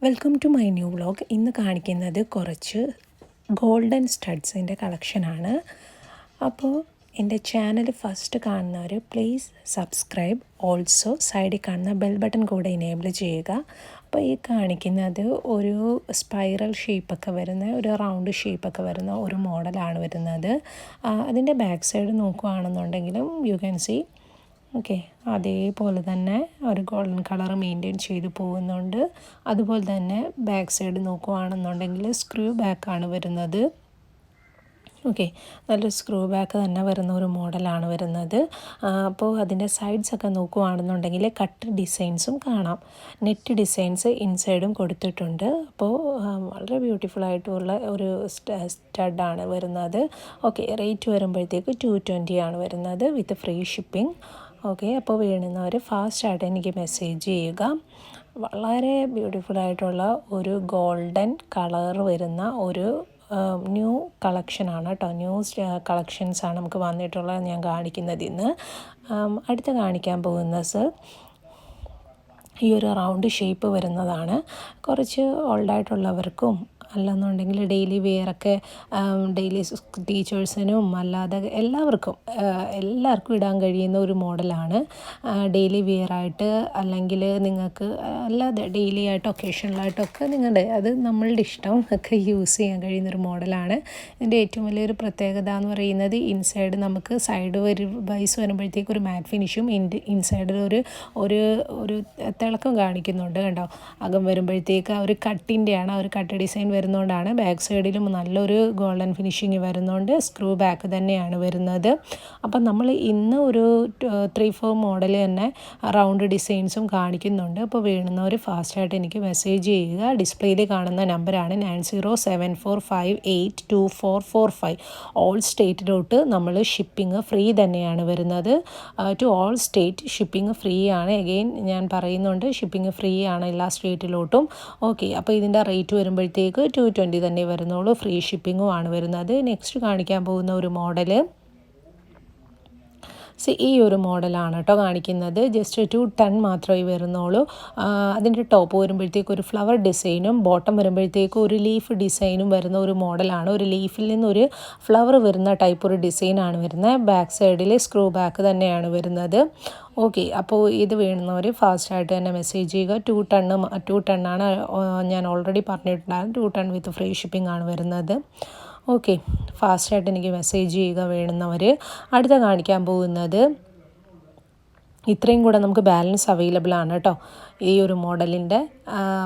Welcome to my new vlog. ഇന്ന് കാണിക്കുന്നത് കുറച്ച് ഗോൾഡൻ സ്റ്റഡ്സിൻ്റെ കളക്ഷനാണ്. അപ്പോൾ എൻ്റെ ചാനൽ ഫസ്റ്റ് കാണുന്നവർ പ്ലീസ് സബ്സ്ക്രൈബ്. ഓൾസോ സൈഡിൽ കാണുന്ന ബെൽ ബട്ടൺ കൂടെ ഇനേബിൾ ചെയ്യുക. അപ്പോൾ ഈ കാണിക്കുന്നത് ഒരു സ്പൈറൽ ഷേപ്പൊക്കെ വരുന്ന ഒരു റൗണ്ട് ഷേപ്പൊക്കെ വരുന്ന ഒരു മോഡലാണ് വരുന്നത്. അതിൻ്റെ ബാക്ക് സൈഡ് നോക്കുകയാണെന്നുണ്ടെങ്കിലും യു ക്യാൻ സീ ഓക്കെ അതേപോലെ തന്നെ ഒരു ഗോൾഡൻ കളർ മെയിൻറ്റെയിൻ ചെയ്ത് പോകുന്നുണ്ട്. അതുപോലെ തന്നെ ബാക്ക് സൈഡ് നോക്കുകയാണെന്നുണ്ടെങ്കിൽ സ്ക്രൂ ബാക്കാണ് വരുന്നത്. ഓക്കെ, നല്ലൊരു സ്ക്രൂ ബാക്ക് തന്നെ വരുന്ന ഒരു മോഡലാണ് വരുന്നത്. അപ്പോൾ അതിൻ്റെ സൈഡ്സൊക്കെ നോക്കുകയാണെന്നുണ്ടെങ്കിൽ കട്ട് ഡിസൈൻസും കാണാം. നെറ്റ് ഡിസൈൻസ് ഇൻസൈഡും കൊടുത്തിട്ടുണ്ട്. അപ്പോൾ വളരെ ബ്യൂട്ടിഫുൾ ആയിട്ടുള്ള ഒരു സ്റ്റഡാണ് വരുന്നത്. ഓക്കെ, റേറ്റ് വരുമ്പോഴത്തേക്ക് 220 ആണ് വരുന്നത് വിത്ത് ഫ്രീ ഷിപ്പിംഗ്. ഓക്കെ, അപ്പോൾ വേണ്ടുന്നവർ ഫാസ്റ്റായിട്ട് എനിക്ക് മെസ്സേജ് ചെയ്യുക. വളരെ ബ്യൂട്ടിഫുൾ ആയിട്ടുള്ള ഒരു ഗോൾഡൻ കളർ വരുന്ന ഒരു ന്യൂ കളക്ഷനാണ് കേട്ടോ. ന്യൂ കളക്ഷൻസാണ് നമുക്ക് വന്നിട്ടുള്ളത്. ഞാൻ കാണിക്കുന്നത് ഇന്ന് അടുത്ത് കാണിക്കാൻ പോകുന്നത് ഈ ഒരു റൗണ്ട് ഷേപ്പ് വരുന്നതാണ്. കുറച്ച് ഓൾഡായിട്ടുള്ളവർക്കും അല്ലെന്നുണ്ടെങ്കിൽ ഡെയിലി വെയറൊക്കെ ഡെയിലി ടീച്ചേഴ്സിനും അല്ലാതെ എല്ലാവർക്കും ഇടാൻ കഴിയുന്ന ഒരു മോഡലാണ്. ഡെയിലി വെയറായിട്ട് അല്ലെങ്കിൽ നിങ്ങൾക്ക് അല്ലാതെ ഡെയിലി ആയിട്ട് ഒക്കേഷണലായിട്ടൊക്കെ അത് നമ്മളുടെ ഇഷ്ടം ഒക്കെ യൂസ് ചെയ്യാൻ കഴിയുന്നൊരു മോഡലാണ്. ഇതിൻ്റെ ഏറ്റവും വലിയൊരു പ്രത്യേകത എന്ന് പറയുന്നത് ഇൻസൈഡ് നമുക്ക് സൈഡ് വൈസ് വരുമ്പോഴത്തേക്ക് ഒരു മാറ്റ് ഫിനിഷും ഇൻസൈഡിൽ ഒരു തിളക്കം കാണിക്കുന്നുണ്ട് കണ്ടോ. അകം വരുമ്പോഴത്തേക്ക് ഒരു കട്ടിൻ്റെയാണ്, ഒരു കട്ട് ഡിസൈൻ വരുന്നതുകൊണ്ടാണ്. ബാക്ക് സൈഡിലും നല്ലൊരു ഗോൾഡൻ ഫിനിഷിങ് വരുന്നുണ്ട്. സ്ക്രൂ ബാക്ക് തന്നെയാണ് വരുന്നത്. അപ്പം നമ്മൾ ഇന്ന് ഒരു 3-4 മോഡൽ തന്നെ റൗണ്ട് ഡിസൈൻസും കാണിക്കുന്നുണ്ട്. അപ്പോൾ വേണമെന്നവർ ഫാസ്റ്റായിട്ട് എനിക്ക് മെസ്സേജ് ചെയ്യുക. ഡിസ്പ്ലേയിൽ കാണുന്ന നമ്പറാണ് 9074582445. ഓൾ സ്റ്റേറ്റിലോട്ട് നമ്മൾ ഷിപ്പിംഗ് ഫ്രീ തന്നെയാണ് വരുന്നത്. To all state shipping free ആണ്. എഗെയിൻ ഞാൻ പറയുന്നുണ്ട്, ഷിപ്പിംഗ് ഫ്രീ ആണ് എല്ലാ സ്റ്റേറ്റിലോട്ടും. ഓക്കെ, അപ്പോൾ ഇതിൻ്റെ റേറ്റ് വരുമ്പോഴത്തേക്ക് 220 തന്നെ വരുന്നുള്ളൂ. ഫ്രീ ഷിപ്പിങ്ങും ആണ് വരുന്നത്. നെക്സ്റ്റ് കാണിക്കാൻ പോകുന്ന ഒരു മോഡൽ ഈ ഒരു മോഡലാണ് കേട്ടോ കാണിക്കുന്നത്. ജസ്റ്റ് 210 മാത്രമേ വരുന്നുള്ളൂ. അതിൻ്റെ ടോപ്പ് വരുമ്പോഴത്തേക്ക് ഒരു ഫ്ലവർ ഡിസൈനും ബോട്ടം വരുമ്പോഴത്തേക്ക് ഒരു ലീഫ് ഡിസൈനും വരുന്ന ഒരു മോഡലാണ്. ഒരു ലീഫിൽ നിന്നൊരു ഫ്ലവർ വരുന്ന ടൈപ്പ് ഒരു ഡിസൈനാണ് വരുന്നത്. ബാക്ക് സൈഡിൽ സ്ക്രൂ ബാക്ക് തന്നെയാണ് വരുന്നത്. ഓക്കെ, അപ്പോൾ ഇത് വേണമെന്നവർ ഫാസ്റ്റായിട്ട് തന്നെ മെസ്സേജ് ചെയ്യുക. 210 ആണ് ഞാൻ ഓൾറെഡി പറഞ്ഞിട്ടുണ്ടായിരുന്നു. 210 വിത്ത് ഫ്രീ ഷിപ്പിംഗ് ആണ് വരുന്നത്. ഓക്കെ, ഫാസ്റ്റായിട്ട് എനിക്ക് മെസ്സേജ് ചെയ്യുക വേണമെന്നവർ. അടുത്ത കാണിക്കാൻ പോകുന്നത് ഇത്രയും കൂടെ നമുക്ക് ബാലൻസ് അവൈലബിൾ ആണ് കേട്ടോ ഈ ഒരു മോഡലിൻ്റെ.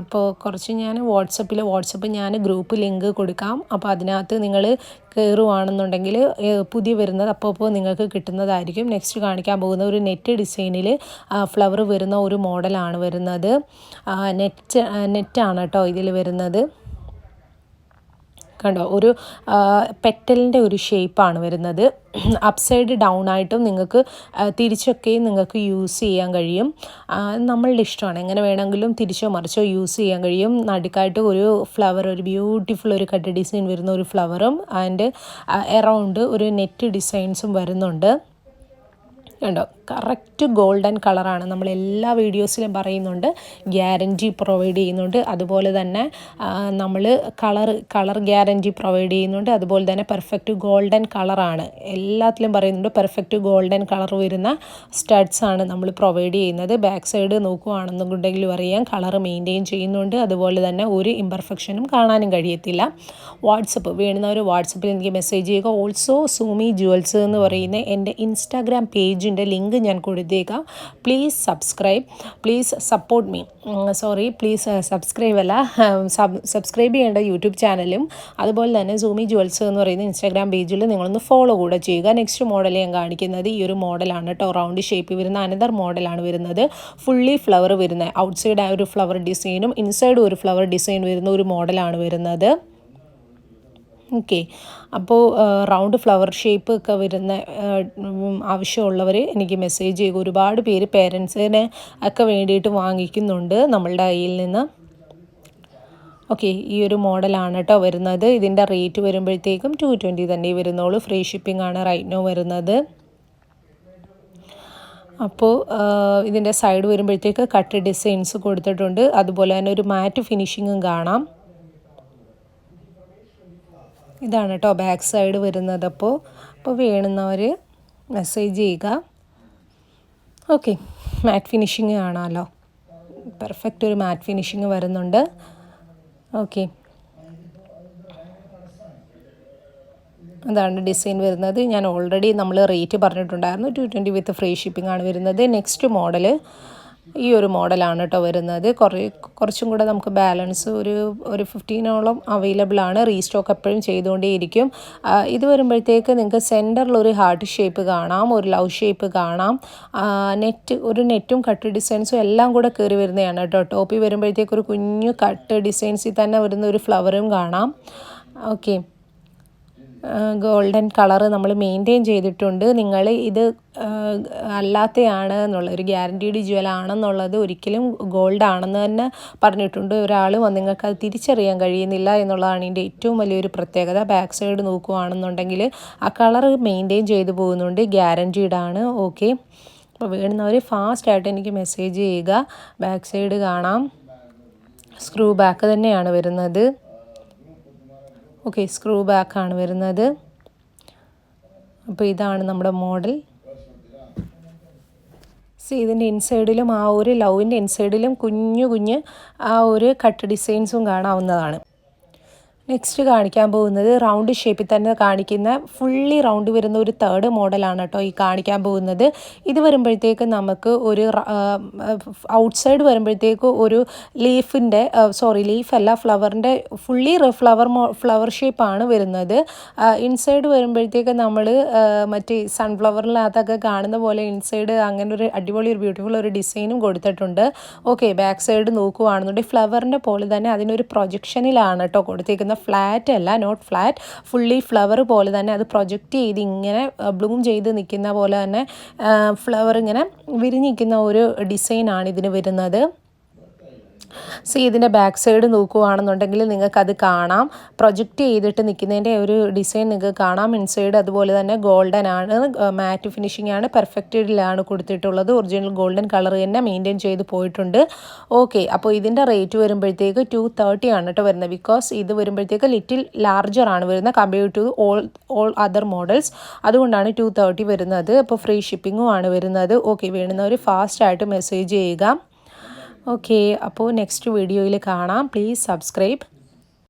അപ്പോൾ കുറച്ച് ഞാൻ വാട്സപ്പ് ഞാൻ ഗ്രൂപ്പ് ലിങ്ക് കൊടുക്കാം. അപ്പോൾ അതിനകത്ത് നിങ്ങൾ കയറുവാണെന്നുണ്ടെങ്കിൽ പുതിയ വരുന്നത് അപ്പോൾ നിങ്ങൾക്ക് കിട്ടുന്നതായിരിക്കും. നെക്സ്റ്റ് കാണിക്കാൻ പോകുന്ന ഒരു നെറ്റ് ഡിസൈനിൽ ഫ്ലവർ വരുന്ന ഒരു മോഡലാണ് വരുന്നത്. നെറ്റാണ് കേട്ടോ ഇതിൽ വരുന്നത്. കണ്ടോ, ഒരു പെറ്റലിൻ്റെ ഒരു ഷേപ്പാണ് വരുന്നത്. അപ്സൈഡ് ഡൗൺ ആയിട്ടും നിങ്ങൾക്ക് തിരിച്ചൊക്കെയും നിങ്ങൾക്ക് യൂസ് ചെയ്യാൻ കഴിയും. നമ്മളുടെ ഇഷ്ടമാണ്, എങ്ങനെ വേണമെങ്കിലും തിരിച്ചോ മറിച്ചോ യൂസ് ചെയ്യാൻ കഴിയും. നടുക്കായിട്ട് ഒരു ഫ്ലവർ, ഒരു ബ്യൂട്ടിഫുൾ ഒരു കട്ട് ഡിസൈൻ വരുന്ന ഒരു ഫ്ലവറും ആൻഡ് എറൗണ്ട് ഒരു നെറ്റ് ഡിസൈൻസും വരുന്നുണ്ട്. കണ്ടോ, കറക്റ്റ് ഗോൾഡൻ കളറാണ്. നമ്മൾ എല്ലാ വീഡിയോസിലും പറയുന്നുണ്ട്, ഗ്യാരൻറ്റി പ്രൊവൈഡ് ചെയ്യുന്നുണ്ട്. അതുപോലെ തന്നെ നമ്മൾ കളർ ഗ്യാരൻറ്റി പ്രൊവൈഡ് ചെയ്യുന്നുണ്ട്. അതുപോലെ തന്നെ പെർഫെക്റ്റ് ഗോൾഡൻ കളറാണ് എല്ലാത്തിലും പറയുന്നുണ്ട്. പെർഫെക്റ്റ് ഗോൾഡൻ കളർ വരുന്ന സ്റ്റഡ്സാണ് നമ്മൾ പ്രൊവൈഡ് ചെയ്യുന്നത്. ബാക്ക് സൈഡ് നോക്കുകയാണെന്നുണ്ടെങ്കിലും അറിയാം, കളർ മെയിൻറ്റെയിൻ ചെയ്യുന്നുണ്ട്. അതുപോലെ തന്നെ ഒരു ഇംപെർഫെക്ഷനും കാണാനും കഴിയത്തില്ല. വാട്സപ്പ് വേണ്ടുന്നവർ വാട്സപ്പിൽ എനിക്ക് മെസ്സേജ് ചെയ്യുക. ഓൾസോ സൂമി ജുവൽസ് എന്ന് പറയുന്ന എൻ്റെ ഇൻസ്റ്റാഗ്രാം പേജിൻ്റെ ലിങ്ക് ഞാൻ കൊടുത്തേക്കാം. Please support me. Please subscribe ചെയ്യേണ്ട യൂട്യൂബ് ചാനലും അതുപോലെ തന്നെ സൂമി ജുവൽസ് എന്ന് പറയുന്ന ഇൻസ്റ്റാഗ്രാം പേജിൽ നിങ്ങളൊന്ന് ഫോളോ കൂടെ ചെയ്യുക. നെക്സ്റ്റ് മോഡൽ ഞാൻ കാണിക്കുന്നത് ഈ ഒരു മോഡലാണ് കേട്ടോ. റൗണ്ട് ഷേപ്പ് വരുന്ന അനദർ മോഡലാണ് വരുന്നത്. ഫുള്ളി ഫ്ലവർ വരുന്ന ഔട്ട്സൈഡ് ആ ഒരു ഫ്ലവർ ഡിസൈനും ഇൻസൈഡ് ഒരു ഫ്ലവർ ഡിസൈൻ വരുന്ന ഒരു മോഡലാണ് വരുന്നത്. ഓക്കെ, അപ്പോൾ റൗണ്ട് ഫ്ലവർ ഷേപ്പ് ഒക്കെ വരുന്ന ആവശ്യമുള്ളവർ എനിക്ക് മെസ്സേജ് ചെയ്യുക. ഒരുപാട് പേര് പേരൻസിന് ഒക്കെ വേണ്ടിയിട്ട് വാങ്ങിക്കുന്നുണ്ട് നമ്മളുടെ കയ്യിൽ നിന്ന്. ഓക്കെ, ഈ ഒരു മോഡലാണ് കേട്ടോ വരുന്നത്. ഇതിൻ്റെ റേറ്റ് വരുമ്പോഴത്തേക്കും 220 തന്നെ വരുന്നുള്ളൂ. ഫ്രീ ഷിപ്പിംഗ് ആണ് റൈറ്റ് നോ വരുന്നത്. അപ്പോൾ ഇതിൻ്റെ സൈഡ് വരുമ്പോഴത്തേക്ക് കട്ട് ഡിസൈൻസ് കൊടുത്തിട്ടുണ്ട്. അതുപോലെ തന്നെ ഒരു മാറ്റ് ഫിനിഷിങ്ങും കാണാം. ഇതാണ് കേട്ടോ ബാക്ക് സൈഡ് വരുന്നത്. അപ്പോൾ വേണമെന്നവർ മെസ്സേജ് ചെയ്യുക. ഓക്കെ, മാറ്റ് ഫിനിഷിങ് കാണാമല്ലോ, പെർഫെക്റ്റ് ഒരു മാറ്റ് ഫിനിഷിങ് വരുന്നുണ്ട്. ഓക്കെ, അതാണ് ഡിസൈൻ വരുന്നത്. ഞാൻ ഓൾറെഡി നമ്മൾ റേറ്റ് പറഞ്ഞിട്ടുണ്ടായിരുന്നു, 220 വിത്ത് ഫ്രീ ഷിപ്പിംഗ് ആണ് വരുന്നത്. നെക്സ്റ്റ് മോഡൽ ഈ ഒരു മോഡലാണ് കേട്ടോ വരുന്നത്. കുറച്ചും കൂടെ നമുക്ക് ബാലൻസ് ഒരു 15ഓളം അവൈലബിൾ ആണ്. റീസ്റ്റോക്ക് എപ്പോഴും ചെയ്തുകൊണ്ടേയിരിക്കും. ഇത് വരുമ്പോഴത്തേക്ക് നിങ്ങൾക്ക് സെൻറ്ററിലൊരു ഹാർട്ട് ഷേപ്പ് കാണാം, ഒരു ലവ് ഷേപ്പ് കാണാം, നെറ്റും കട്ട് ഡിസൈൻസും എല്ലാം കൂടെ കയറി വരുന്നതാണ് കേട്ടോ. ടോപ്പിൽ വരുമ്പോഴത്തേക്ക് ഒരു കുഞ്ഞു കട്ട് ഡിസൈൻസിൽ തന്നെ വരുന്ന ഒരു ഫ്ലവറും കാണാം. ഓക്കെ, ഗോൾഡൻ കളർ നമ്മൾ മെയിൻറ്റെയിൻ ചെയ്തിട്ടുണ്ട്. നിങ്ങൾ ഇത് അല്ലാത്തതാണ് എന്നുള്ള ഒരു ഗ്യാരൻറ്റീഡ് ജ്വൽ ആണെന്നുള്ളത് ഒരിക്കലും ഗോൾഡ് ആണെന്ന് തന്നെ പറഞ്ഞിട്ടുണ്ട്. ഒരാൾ നിങ്ങൾക്ക് അത് തിരിച്ചറിയാൻ കഴിയുന്നില്ല എന്നുള്ളതാണ് ഇതിൻ്റെ ഏറ്റവും വലിയൊരു പ്രത്യേകത. ബാക്ക് സൈഡ് നോക്കുകയാണെന്നുണ്ടെങ്കിൽ ആ കളർ മെയിൻറ്റെയിൻ ചെയ്തു പോകുന്നുണ്ട്, ഗ്യാരൻറ്റീഡ് ആണ്. ഓക്കെ, അപ്പോൾ വേണ്ടുന്നവർ ഫാസ്റ്റായിട്ട് എനിക്ക് മെസ്സേജ് ചെയ്യുക. ബാക്ക് സൈഡ് കാണാം, സ്ക്രൂ ബാക്ക് തന്നെയാണ് വരുന്നത്. ഓക്കെ, സ്ക്രൂ ബാക്കാണ് വരുന്നത്. അപ്പോൾ ഇതാണ് നമ്മുടെ മോഡൽ. ഇതിൻ്റെ ഇൻസൈഡിലും ആ ഒരു ലവിൻ്റെ ഇൻസൈഡിലും കുഞ്ഞു ആ ഒരു കട്ട് ഡിസൈൻസും കാണാവുന്നതാണ്. നെക്സ്റ്റ് കാണിക്കാൻ പോകുന്നത് റൗണ്ട് ഷേപ്പിൽ തന്നെ കാണിക്കുന്ന ഫുള്ളി റൗണ്ട് വരുന്ന ഒരു തേർഡ് മോഡലാണ് കേട്ടോ ഈ കാണിക്കാൻ പോകുന്നത്. ഇത് വരുമ്പോഴത്തേക്ക് നമുക്ക് ഒരു ഔട്ട്സൈഡ് വരുമ്പോഴത്തേക്ക് ഒരു ലീഫല്ല ഫ്ലവറിൻ്റെ ഫുള്ളി ഫ്ലവർ ഷേപ്പാണ് വരുന്നത്. ഇൻസൈഡ് വരുമ്പോഴത്തേക്ക് നമ്മൾ മറ്റേ സൺഫ്ലവറിനകത്തൊക്കെ കാണുന്ന പോലെ ഇൻസൈഡ് അങ്ങനെ ഒരു അടിപൊളി ഒരു ബ്യൂട്ടിഫുൾ ഒരു ഡിസൈനും കൊടുത്തിട്ടുണ്ട്. ഓക്കെ, ബാക്ക് സൈഡ് നോക്കുകയാണെന്നുണ്ടെങ്കിൽ ഫ്ലവറിൻ്റെ പോലെ തന്നെ അതിനൊരു പ്രൊജക്ഷനിലാണ് കേട്ടോ കൊടുത്തേക്കുന്നത്. ഫ്ലാറ്റ് അല്ല, നോട്ട് ഫ്ലാറ്റ്, ഫുള്ളി ഫ്ലവർ പോലെ തന്നെ അത് പ്രൊജക്റ്റ് ചെയ്ത് ഇങ്ങനെ ബ്ലൂം ചെയ്ത് നിൽക്കുന്ന പോലെ തന്നെ ഫ്ലവർ ഇങ്ങനെ വിരിഞ്ഞിരിക്കുന്ന ഒരു ഡിസൈനാണ് ഇതിന് വരുന്നത്. ഇതിൻ്റെ ബാക്ക് സൈഡ് നോക്കുകയാണെന്നുണ്ടെങ്കിൽ നിങ്ങൾക്കത് കാണാം, പ്രൊജക്റ്റ് ചെയ്തിട്ട് നിൽക്കുന്നതിൻ്റെ ഒരു ഡിസൈൻ നിങ്ങൾക്ക് കാണാം. ഇൻസൈഡ് അതുപോലെ തന്നെ ഗോൾഡൻ ആണ്, മാറ്റ് ഫിനിഷിംഗ് ആണ്, പെർഫെക്റ്റിലാണ് കൊടുത്തിട്ടുള്ളത്. ഒറിജിനൽ ഗോൾഡൻ കളർ തന്നെ മെയിൻറ്റെയിൻ ചെയ്ത് പോയിട്ടുണ്ട്. ഓക്കെ, അപ്പോൾ ഇതിൻ്റെ റേറ്റ് വരുമ്പോഴത്തേക്ക് 230 ആണ് കേട്ടോ വരുന്നത്. ബിക്കോസ് ഇത് വരുമ്പോഴത്തേക്ക് ലിറ്റിൽ ലാർജർ ആണ് വരുന്നത് compare to all other models. അതുകൊണ്ടാണ് 230 വരുന്നത്. അപ്പോൾ ഫ്രീ ഷിപ്പിങ്ങും ആണ് വരുന്നത്. ഓക്കെ, വേണ്ടുന്നവർ ഫാസ്റ്റായിട്ട് മെസ്സേജ് ചെയ്യുക. ഓക്കെ, അപ്പോൾ നെക്സ്റ്റ് വീഡിയോയിൽ കാണാം. Please subscribe.